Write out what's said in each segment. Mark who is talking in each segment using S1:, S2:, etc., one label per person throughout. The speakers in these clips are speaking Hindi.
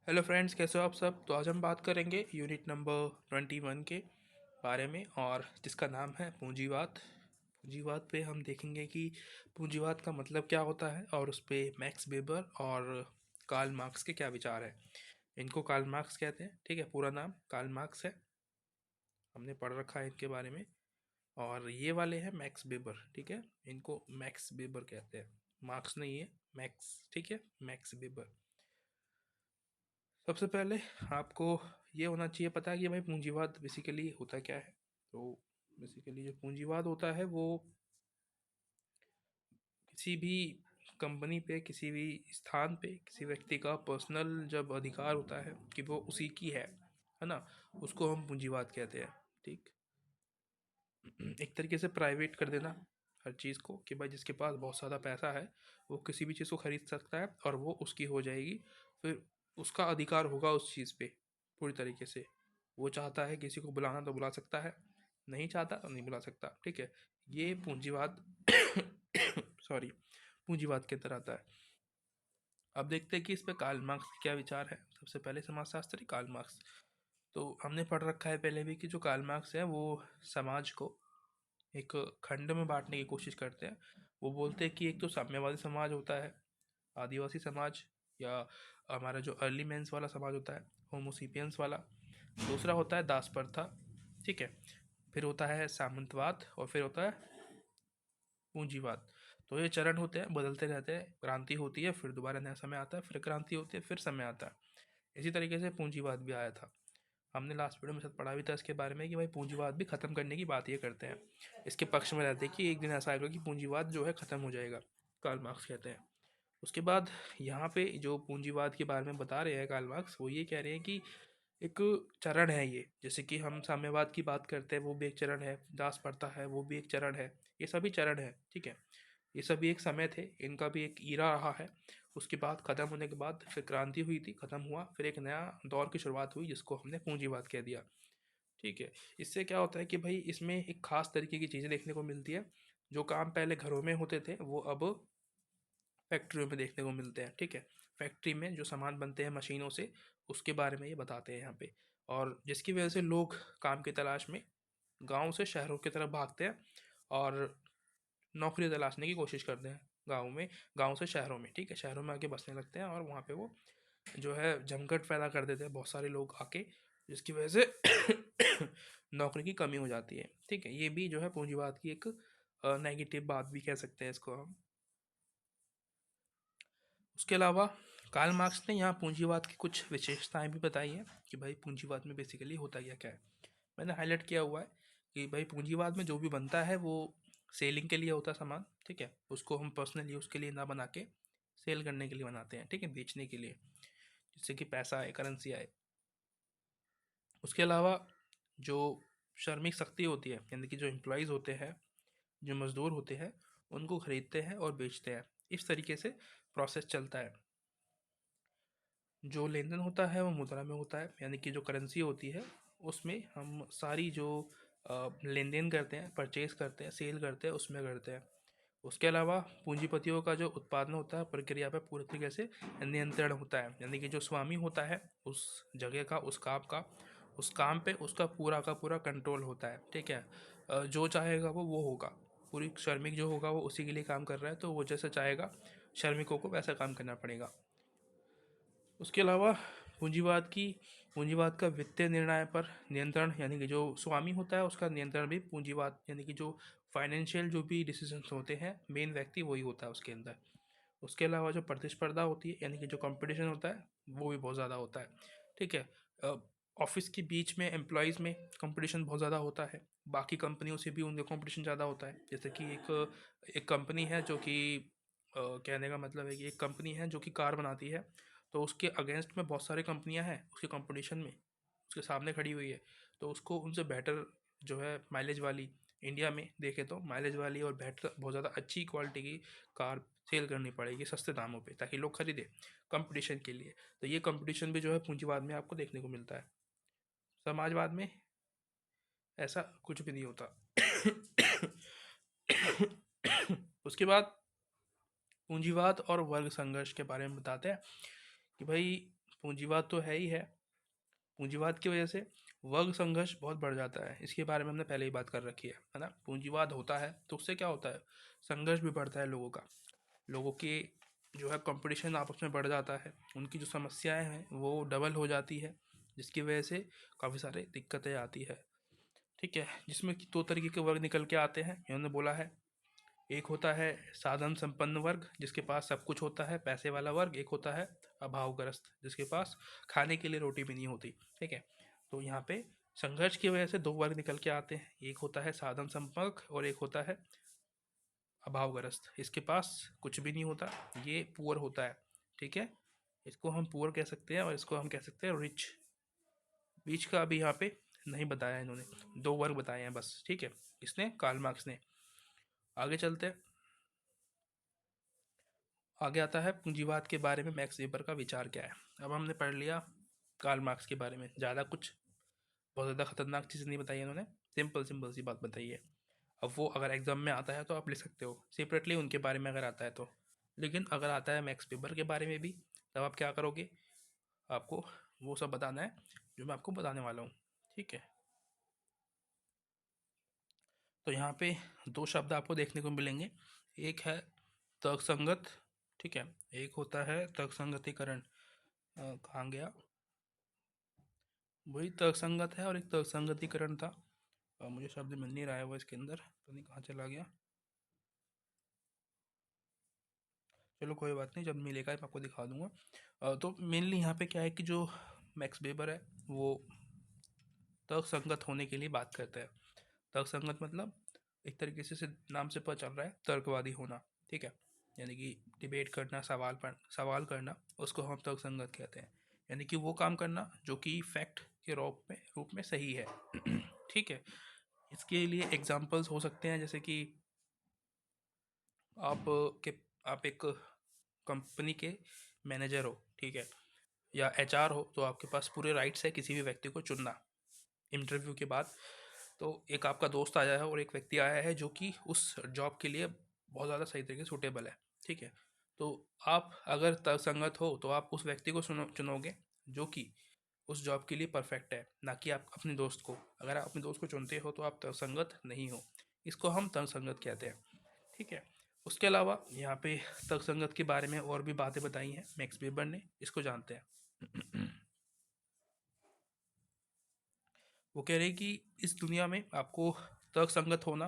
S1: हेलो फ्रेंड्स, कैसे हो आप सब। तो आज हम बात करेंगे यूनिट नंबर 21 के बारे में, और जिसका नाम है पूंजीवाद। पूंजीवाद पे हम देखेंगे कि पूंजीवाद का मतलब क्या होता है, और उस पे मैक्स वेबर और कार्ल मार्क्स के क्या विचार हैं। इनको कार्ल मार्क्स कहते हैं, ठीक है। पूरा नाम कार्ल मार्क्स है, हमने पढ़ रखा है इनके बारे में। और ये वाले हैं मैक्स वेबर, ठीक है। इनको मैक्स वेबर कहते हैं, मार्क्स नहीं है, मैक्स, ठीक है, मैक्स वेबर। सबसे पहले आपको ये होना चाहिए पता है कि भाई पूंजीवाद बेसिकली होता क्या है। तो बेसिकली जो पूंजीवाद होता है वो किसी भी कंपनी पे, किसी भी स्थान पे किसी व्यक्ति का पर्सनल जब अधिकार होता है कि वो उसी की है ना, उसको हम पूंजीवाद कहते हैं, ठीक। एक तरीके से प्राइवेट कर देना हर चीज़ को, कि भाई जिसके पास बहुत ज़्यादा पैसा है वो किसी भी चीज़ को खरीद सकता है और वो उसकी हो जाएगी। फिर उसका अधिकार होगा उस चीज़ पे पूरी तरीके से। वो चाहता है किसी को बुलाना तो बुला सकता है, नहीं चाहता तो नहीं बुला सकता, ठीक है। ये पूंजीवाद सॉरी, पूंजीवाद के अंदर आता है। अब देखते हैं कि इस पे कार्ल मार्क्स के क्या विचार है। सबसे पहले समाजशास्त्री कार्ल मार्क्स। तो हमने पढ़ रखा है पहले भी कि जो कार्ल मार्क्स है वो समाज को एक खंड में बांटने की कोशिश करते हैं। वो बोलते हैं कि एक तो साम्यवादी समाज होता है, आदिवासी समाज, या हमारा जो अर्ली मेंस वाला समाज होता है, होमोसिपियंस वाला। दूसरा होता है दास प्रथा, ठीक है। फिर होता है सामंतवाद, और फिर होता है पूंजीवाद। तो ये चरण होते हैं, बदलते रहते हैं। क्रांति होती है, फिर दोबारा नया समय आता है, फिर क्रांति होती है, फिर समय आता है। इसी तरीके से पूंजीवाद भी आया था। हमने लास्ट वीडियो में साथ पढ़ा भी था इसके बारे में कि भाई पूंजीवाद भी खत्म करने की बात ये करते हैं, इसके पक्ष में रहते हैं कि एक दिन ऐसा आएगा कि पूंजीवाद जो है खत्म हो जाएगा, कार्ल मार्क्स कहते हैं। उसके बाद यहाँ पे जो पूंजीवाद के बारे में बता रहे हैं कार्ल मार्क्स, वो ये कह रहे हैं कि एक चरण है ये। जैसे कि हम साम्यवाद की बात करते हैं, वो भी एक चरण है। दास प्रथा है, वो भी एक चरण है। ये सभी चरण है, ठीक है। ये सभी एक समय थे, इनका भी एक ईरा रहा है। उसके बाद खत्म होने के बाद फिर क्रांति हुई थी, खत्म हुआ, फिर एक नया दौर की शुरुआत हुई जिसको हमने पूंजीवाद कह दिया, ठीक है। इससे क्या होता है कि भाई इसमें एक खास तरीके की चीज़ें देखने को मिलती है। जो काम पहले घरों में होते थे वो अब फैक्ट्रियों में देखने को मिलते हैं, ठीक है। फैक्ट्री में जो सामान बनते हैं मशीनों से, उसके बारे में ये बताते हैं यहाँ पे। और जिसकी वजह से लोग काम की तलाश में गांव से शहरों की तरफ भागते हैं, और नौकरी तलाशने की कोशिश करते हैं गाँव में, गाँव से शहरों में, ठीक है। शहरों में आके बसने लगते हैं, और वहाँ पे वो जो है जमघट पैदा कर देते हैं बहुत सारे लोग आके, जिसकी वजह से नौकरी की कमी हो जाती है, ठीक है। ये भी जो है पूंजीवाद की एक नेगेटिव बात भी कह सकते हैं इसको हम। उसके अलावा कार्ल मार्क्स ने यहाँ पूंजीवाद की कुछ विशेषताएं भी बताई हैं कि भाई पूंजीवाद में बेसिकली होता क्या है। मैंने हाईलाइट किया हुआ है कि भाई पूंजीवाद में जो भी बनता है वो सेलिंग के लिए होता है सामान, ठीक है। उसको हम पर्सनल यूज़ के लिए ना बना के सेल करने के लिए बनाते हैं, ठीक है, बेचने के लिए, जिससे कि पैसा आए, करेंसी आए। उसके अलावा जो श्रमिक शक्ति होती है, यानी कि जो एम्प्लॉयज़ होते हैं, जो मज़दूर होते हैं, उनको खरीदते हैं और बेचते हैं। इस तरीके से प्रोसेस चलता है। जो लेन देन होता है वो मुद्रा में होता है, यानी कि जो करेंसी होती है उसमें हम सारी जो लेन देन करते हैं, परचेज करते हैं, सेल करते हैं, उसमें करते हैं। उसके अलावा पूंजीपतियों का जो उत्पादन होता है प्रक्रिया पे पूरी तरीके से नियंत्रण होता है, यानी कि जो स्वामी होता है उस जगह का, उस काम का, उस काम पे उसका पूरा का पूरा कंट्रोल होता है, ठीक है। जो चाहेगा वो होगा। पूरी श्रमिक जो होगा वो उसी के लिए काम कर रहा है, तो वो जैसा चाहेगा श्रमिकों को वैसा काम करना पड़ेगा। उसके अलावा पूंजीवाद का वित्तीय निर्णय पर नियंत्रण, यानी कि जो स्वामी होता है उसका नियंत्रण भी पूंजीवाद, यानी कि जो फाइनेंशियल जो भी डिसीजंस होते हैं मेन व्यक्ति वही होता है उसके अंदर। उसके अलावा जो प्रतिस्पर्धा होती है, यानी कि जो कंपटीशन होता है वो भी बहुत ज़्यादा होता है, ठीक है। ऑफिस के बीच में एम्प्लॉयज़ में कंपटीशन बहुत ज़्यादा होता है, बाकी कंपनियों से भी उनका कंपटीशन ज़्यादा होता है। जैसे कि एक कंपनी है जो कि कहने का मतलब है कि एक कंपनी है जो कि कार बनाती है, तो उसके अगेंस्ट में बहुत सारी कंपनियां हैं उसके कंपटीशन में, उसके सामने खड़ी हुई है। तो उसको उनसे बेटर जो है माइलेज वाली, इंडिया में देखे तो माइलेज वाली और बेटर बहुत ज़्यादा अच्छी क्वालिटी की कार सेल करनी पड़ेगी सस्ते दामों पे, ताकि लोग खरीदें कंपटीशन के लिए। तो ये कंपटीशन भी जो है पूंजीवाद में आपको देखने को मिलता है। समाजवाद में ऐसा कुछ भी नहीं होता। उसके बाद पूंजीवाद और वर्ग संघर्ष के बारे में बताते हैं कि भाई पूंजीवाद तो है ही है। पूंजीवाद की वजह से वर्ग संघर्ष बहुत बढ़ जाता है, इसके बारे में हमने पहले ही बात कर रखी है ना। पूंजीवाद होता है तो उससे क्या होता है, संघर्ष भी बढ़ता है लोगों का, लोगों के जो है कंपटीशन आपस में बढ़ जाता है, उनकी जो समस्याएं हैं वो डबल हो जाती है, जिसकी वजह से काफ़ी सारी दिक्कतें आती है। ठीक है, जिसमें कि दो तरीके के वर्ग निकल के आते हैं, इन्होंने बोला है। एक होता है साधन संपन्न वर्ग, जिसके पास सब कुछ होता है, पैसे वाला वर्ग। एक होता है अभावग्रस्त, जिसके पास खाने के लिए रोटी भी नहीं होती। ठीक है, तो यहाँ पे संघर्ष की वजह से दो वर्ग निकल के आते हैं, एक होता है साधन संपन्न और एक होता है अभावग्रस्त। इसके पास कुछ भी नहीं होता, ये पुअर होता है। ठीक है, इसको हम पुअर कह सकते हैं और इसको हम कह सकते हैं रिच। बीच का अभी यहाँ पे नहीं बताया इन्होंने, दो वर्ग बताए हैं बस। ठीक है, इसने कार्ल मार्क्स ने। आगे चलते हैं। आगे आता है पूंजीवाद के बारे में मैक्स वेबर का विचार क्या है। अब हमने पढ़ लिया कार्ल मार्क्स के बारे में, ज़्यादा कुछ बहुत ज़्यादा खतरनाक चीज़ नहीं बताई इन्होंने, सिंपल सिंपल सी बात बताई है। अब वो अगर एग्जाम में आता है तो आप लिख सकते हो सेपरेटली उनके बारे में अगर आता है तो। लेकिन अगर आता है मैक्स वेबर के बारे में भी, तब आप क्या करोगे, आपको वो सब बताना है जो मैं आपको बताने वाला हूँ। ठीक है, तो यहाँ पे दो शब्द आपको देखने को मिलेंगे। एक है तर्कसंगत, ठीक है, एक होता है तर्कसंगतिकरण। कहाँ गया, वही तर्कसंगत है और एक तर्कसंगतिकरण था। मुझे शब्द मिल नहीं रहा है वो इसके अंदर, तो नहीं कहाँ चला गया। चलो कोई बात नहीं, जब मिलेगा मैं आपको दिखा दूंगा। तो मेनली यहाँ पे क्या है कि जो मैक्स वेबर है वो तर्कसंगत होने के लिए बात करता है। तर्कसंगत मतलब एक तरीके से नाम से पता चल रहा है तर्कवादी होना। ठीक है, यानी कि डिबेट करना, सवाल करना, उसको हम तर्कसंगत कहते हैं। यानी कि वो काम करना जो कि फैक्ट के रूप में सही है। ठीक है, इसके लिए एग्जांपल्स हो सकते हैं, जैसे कि आप के आप एक कंपनी के मैनेजर हो, ठीक है, या एचआर हो, तो आपके पास पूरे राइट्स है किसी भी व्यक्ति को चुनना इंटरव्यू के बाद। तो एक आपका दोस्त आया है और एक व्यक्ति आया है जो कि उस जॉब के लिए बहुत ज़्यादा सही तरीके से सूटेबल है। ठीक है, तो आप अगर तर्कसंगत हो तो आप उस व्यक्ति को चुनोगे जो कि उस जॉब के लिए परफेक्ट है, ना कि आप अपने दोस्त को। अगर आप अपने दोस्त को चुनते हो तो आप तर्कसंगत नहीं हो, इसको हम तर्कसंगत कहते हैं। ठीक है, उसके अलावा यहाँ पे तर्कसंगत के बारे में और भी बातें बताई हैं मैक्स वेबर ने, इसको जानते हैं। वो कह रहे हैं कि इस दुनिया में आपको तर्कसंगत होना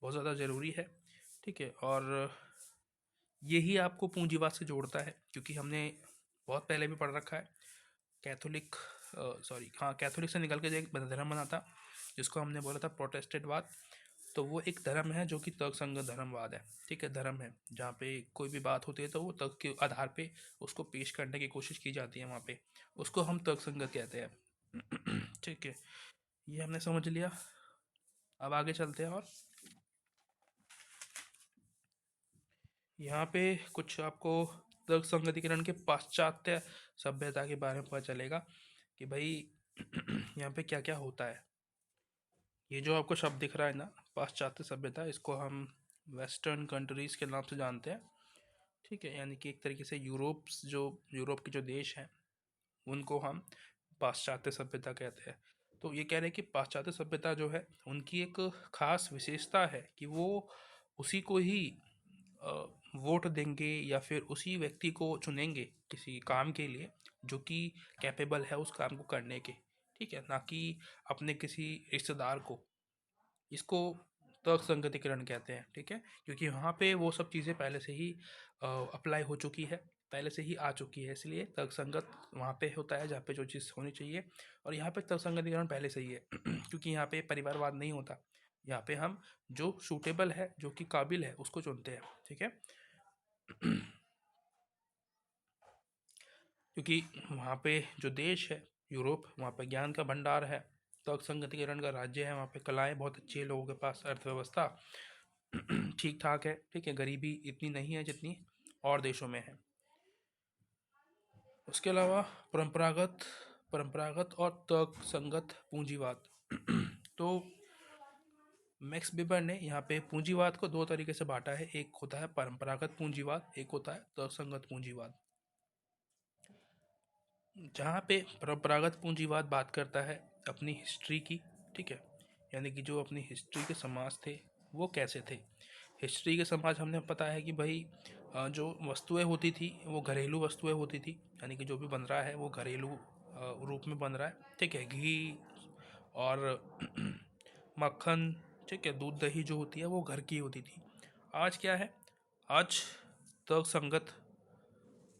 S1: बहुत ज़्यादा ज़रूरी है। ठीक है, और यही आपको पूंजीवाद से जोड़ता है, क्योंकि हमने बहुत पहले भी पढ़ रखा है कैथोलिक, सॉरी हाँ, कैथोलिक से निकल के जो एक धर्म बना था जिसको हमने बोला था प्रोटेस्टेंटवाद। तो वो एक धर्म है जो कि तर्कसंगत धर्मवाद है। ठीक है, धर्म है जहाँ पे कोई भी बात होती है तो वो तर्क के आधार पे उसको पेश करने की कोशिश की जाती है, वहाँ पे उसको हम तर्कसंगत कहते हैं। ठीक है, ये हमने समझ लिया। अब आगे चलते हैं, और यहाँ पे कुछ आपको तर्क संगतिकरण के पाश्चात्य सभ्यता के बारे में पता चलेगा कि भाई यहाँ पे क्या क्या होता है। ये जो आपको शब्द दिख रहा है ना, पाश्चात्य सभ्यता, इसको हम वेस्टर्न कंट्रीज़ के नाम से जानते हैं। ठीक है, यानी कि एक तरीके से यूरोप के जो देश हैं उनको हम पाश्चात्य सभ्यता कहते हैं। तो ये कह रहे हैं कि पाश्चात्य सभ्यता जो है उनकी एक खास विशेषता है कि वो उसी को ही वोट देंगे या फिर उसी व्यक्ति को चुनेंगे किसी काम के लिए जो कि कैपेबल है उस काम को करने के। ठीक है, ना कि अपने किसी रिश्तेदार को। इसको तर्क संगतिकरण कहते हैं। ठीक है, क्योंकि वहाँ पे वो सब चीज़ें पहले से ही अप्लाई हो चुकी है, पहले से ही आ चुकी है, इसलिए तर्कसंगत वहाँ पे होता है जहाँ पे जो चीज़ होनी चाहिए। और यहाँ पे तर्कसंगतिकरण पहले से ही है। क्योंकि यहाँ पे परिवारवाद नहीं होता, यहाँ पे हम जो सूटेबल है, जो कि काबिल है, उसको चुनते हैं। ठीक है, क्योंकि वहाँ पे जो देश है यूरोप, वहाँ पे ज्ञान का भंडार है, तर्क संगतिकरण का राज्य है, वहाँ पे कलाएँ बहुत अच्छी है, लोगों के पास अर्थव्यवस्था ठीक ठाक है। ठीक है, गरीबी इतनी नहीं है जितनी और देशों में है। उसके अलावा परंपरागत परंपरागत और तर्क संगत पूंजीवाद। तो मैक्स वेबर ने यहाँ पे पूंजीवाद को दो तरीके से बांटा है, एक होता है परंपरागत पूंजीवाद, एक होता है तर्कसंगत पूंजीवाद। जहाँ पे परंपरागत पूंजीवाद बात करता है अपनी हिस्ट्री की, ठीक है, यानी कि जो अपनी हिस्ट्री के समाज थे वो कैसे थे। हिस्ट्री के समाज हमने पता है कि भाई जो वस्तुएं होती थी वो घरेलू वस्तुएं होती थी, यानी कि जो भी बन रहा है वो घरेलू रूप में बन रहा है, ठीक है। घी और मक्खन, ठीक है, दूध दही जो होती है वो घर की होती थी। आज क्या है, आज तर्क संगत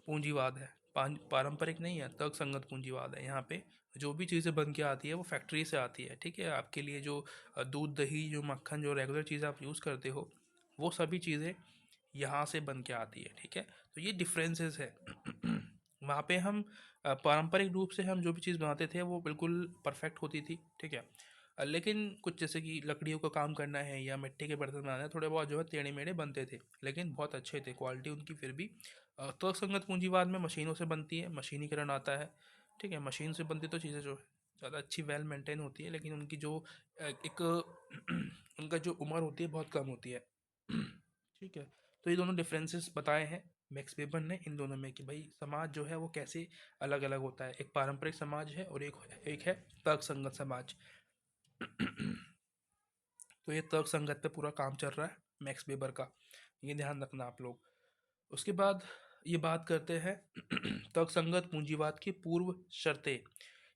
S1: पूंजीवाद है। पारंपरिक नहीं है, तर्क संगत पूंजीवाद है। यहाँ पे जो भी चीज़ें बन के आती है वो फैक्ट्री से आती है, ठीक है। आपके लिए जो दूध दही जो मक्खन जो रेगुलर चीज़ें आप यूज़ करते हो वो सभी चीज़ें यहाँ से बन के आती है, ठीक है। तो ये डिफरेंसेस है। वहाँ पे हम पारंपरिक रूप से हम जो भी चीज़ बनाते थे वो बिल्कुल परफेक्ट होती थी, ठीक है। लेकिन कुछ जैसे कि लकड़ियों का काम करना है या मिट्टी के बर्तन बनाना है, थोड़े बहुत जो है टेढ़े मेढ़े बनते थे, लेकिन बहुत अच्छे थे, क्वालिटी उनकी फिर भी। तर्कसंगत पूंजीवाद में मशीनों से बनती है, मशीनीकरण आता है, ठीक है। मशीन से बनती तो चीज़ें जो है ज़्यादा अच्छी वेल मेंटेन होती है, लेकिन उनकी जो एक उनका जो उम्र होती है बहुत कम होती है। ठीक है। तो ये दोनों डिफरेंसेस बताए हैं मैक्स वेबर ने इन दोनों में कि भाई समाज जो है वो कैसे अलग अलग होता है। एक पारंपरिक समाज है और एक है तर्कसंगत समाज। तो ये तर्क संगत पे पूरा काम चल रहा है मैक्स वेबर का, ये ध्यान रखना आप लोग। उसके बाद ये बात करते हैं तर्क संगत पूंजीवाद की पूर्व शर्तें,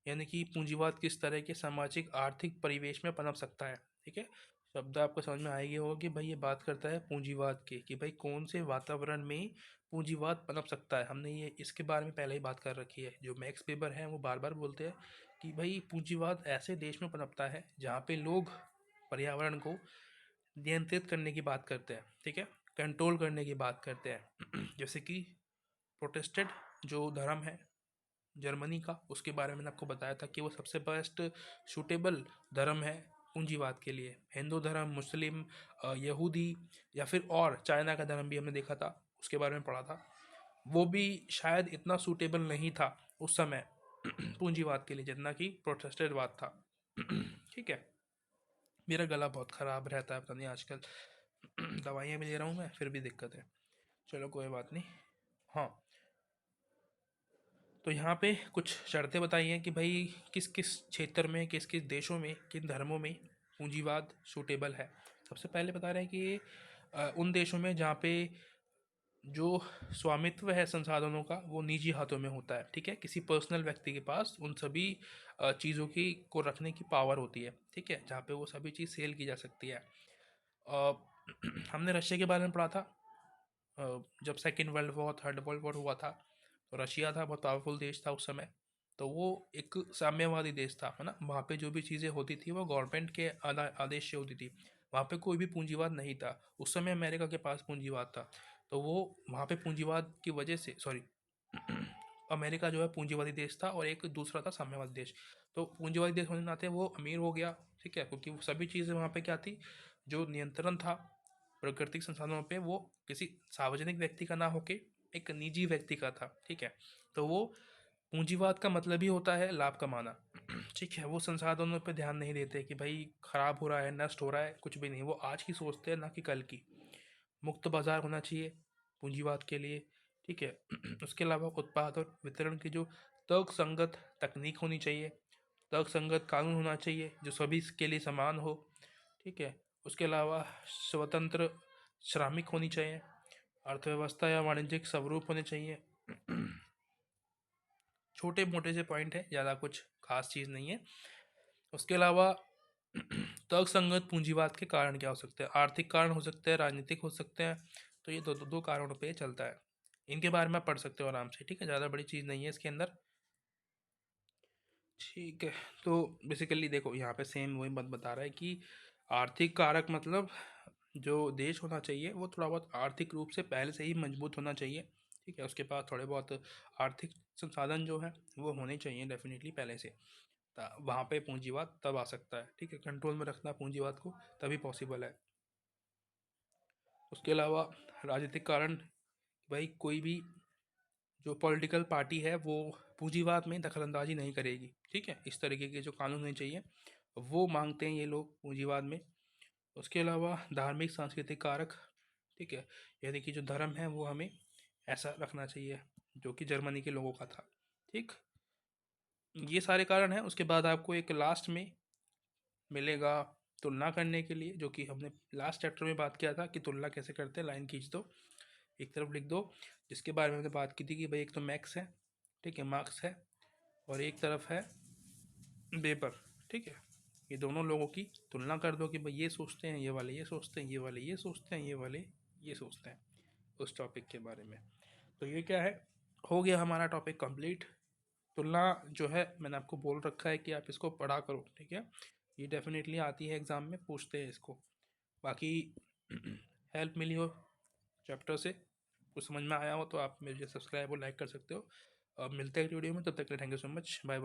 S1: यानी कि पूंजीवाद किस तरह के सामाजिक आर्थिक परिवेश में पनप सकता है, ठीक है। शब्द आपको समझ में आएगी होगा कि भाई ये बात करता है पूंजीवाद के कि भाई कौन से वातावरण में पूंजीवाद पनप सकता है। हमने ये इसके बारे में पहले ही बात कर रखी है। जो मैक्स वेबर है वो बार बार बोलते हैं कि भाई पूंजीवाद ऐसे देश में पनपता है जहाँ पे लोग पर्यावरण को नियंत्रित करने की बात करते हैं, ठीक है, कंट्रोल करने की बात करते हैं। जैसे कि प्रोटेस्टेड जो धर्म है जर्मनी का, उसके बारे में मैंने आपको बताया था कि वो सबसे बेस्ट सूटेबल धर्म है पूंजीवाद के लिए। हिंदू धर्म, मुस्लिम, यहूदी या फिर और चाइना का धर्म भी हमने देखा था, उसके बारे में पढ़ा था। वो भी शायद इतना सूटेबल नहीं था उस समय पूंजीवाद के लिए जितना कि प्रोटेस्टेडवाद था। ठीक है। मेरा गला बहुत ख़राब रहता है, पता नहीं आजकल दवाइयाँ भी ले रहा हूँ मैं फिर भी दिक्कत है। चलो कोई बात नहीं। हाँ, तो यहाँ पे कुछ शर्तें बताई हैं कि भाई किस किस क्षेत्र में, किस किस देशों में, किन धर्मों में पूंजीवाद सूटेबल है। सबसे पहले बता रहे हैं कि उन देशों में जहाँ पे जो स्वामित्व है संसाधनों का वो निजी हाथों में होता है, ठीक है। किसी पर्सनल व्यक्ति के पास उन सभी चीज़ों की को रखने की पावर होती है, ठीक है, जहाँ पे वो सभी चीज़ सेल की जा सकती है। अ, हमने रशिया के बारे में पढ़ा था। जब second world war, third world war हुआ था तो रशिया था, बहुत पावरफुल देश था उस समय। तो वो एक साम्यवादी देश था, है ना। वहाँ पे जो भी चीज़ें होती थी वो गवर्नमेंट के आदेश से होती थी। वहाँ पे कोई भी पूंजीवाद नहीं था। उस समय अमेरिका के पास पूंजीवाद था, तो वो वहाँ पे पूंजीवाद की वजह से, सॉरी, अमेरिका जो है पूंजीवादी देश था और एक दूसरा था साम्यवादी देश। तो पूंजीवादी देश होने के नाते वो अमीर हो गया, ठीक है, क्योंकि वो सभी चीज़ें वहाँ पे क्या थी, जो नियंत्रण था प्राकृतिक संसाधनों पे वो किसी सार्वजनिक व्यक्ति का ना होके एक निजी व्यक्ति का था, ठीक है। तो वो पूंजीवाद का मतलब ही होता है लाभ कमाना। ठीक है। वो संसाधनों पे ध्यान नहीं देते कि भाई खराब हो रहा है, नष्ट हो रहा है, कुछ भी नहीं। वो आज की सोचते हैं ना कि कल की। मुक्त बाजार होना चाहिए पूंजीवाद के लिए, ठीक है। उसके अलावा उत्पाद और वितरण की जो तर्क संगत तकनीक होनी चाहिए, तर्क संगत कानून होना चाहिए जो सभी के लिए समान हो, ठीक है। उसके अलावा स्वतंत्र श्रमिक होनी चाहिए, अर्थव्यवस्था या वाणिज्यिक स्वरूप होने चाहिए। छोटे मोटे से पॉइंट है, ज़्यादा कुछ खास चीज़ नहीं है। उसके अलावा तर्कसंगत पूंजीवाद के कारण क्या हो सकते हैं, आर्थिक कारण हो सकते हैं, राजनीतिक हो सकते हैं। तो ये दो कारणों पे चलता है। इनके बारे में आप पढ़ सकते हो आराम से, ठीक है, ज़्यादा बड़ी चीज़ नहीं है इसके अंदर। ठीक है। तो बेसिकली देखो यहाँ पे सेम वही बात बता रहा है कि आर्थिक कारक मतलब जो देश होना चाहिए वो थोड़ा बहुत आर्थिक रूप से पहले से ही मजबूत होना चाहिए, ठीक है। उसके पास थोड़े बहुत आर्थिक संसाधन जो है वो होने चाहिए डेफिनेटली पहले से। वहाँ पे पूंजीवाद तब आ सकता है, ठीक है। कंट्रोल में रखना पूंजीवाद को तभी पॉसिबल है। उसके अलावा राजनीतिक कारण, भाई कोई भी जो पॉलिटिकल पार्टी है वो पूंजीवाद में दखलंदाजी नहीं करेगी, ठीक है। इस तरीके के जो कानून होने चाहिए वो मांगते हैं ये लोग पूंजीवाद में। उसके अलावा धार्मिक सांस्कृतिक कारक, ठीक है, यानी कि जो धर्म है वो हमें ऐसा रखना चाहिए जो कि जर्मनी के लोगों का था, ठीक। ये सारे कारण हैं। उसके बाद आपको एक लास्ट में मिलेगा तुलना करने के लिए, जो कि हमने लास्ट चैप्टर में बात किया था कि तुलना कैसे करते हैं। लाइन खींच दो, एक तरफ लिख दो, जिसके बारे में हमने बात की थी कि भाई एक तो मैक्स है, ठीक है, मार्क्स है, और एक तरफ है वेबर, ठीक है। ये दोनों लोगों की तुलना कर दो कि भाई ये सोचते हैं, ये वाले ये सोचते हैं, ये वाले ये सोचते हैं, ये वाले ये सोचते हैं उस टॉपिक के बारे में। तो ये क्या है, हो गया हमारा टॉपिक कंप्लीट। तुलना जो है मैंने आपको बोल रखा है कि आप इसको पढ़ा करो, ठीक है। ये डेफिनेटली आती है एग्ज़ाम में, पूछते हैं इसको। बाकी हेल्प मिली हो चैप्टर से, कुछ समझ में आया हो तो आप मेरे सब्सक्राइब और लाइक कर सकते हो। अब मिलते हैं वीडियो में, तब तक के लिए thank you so much, bye bye.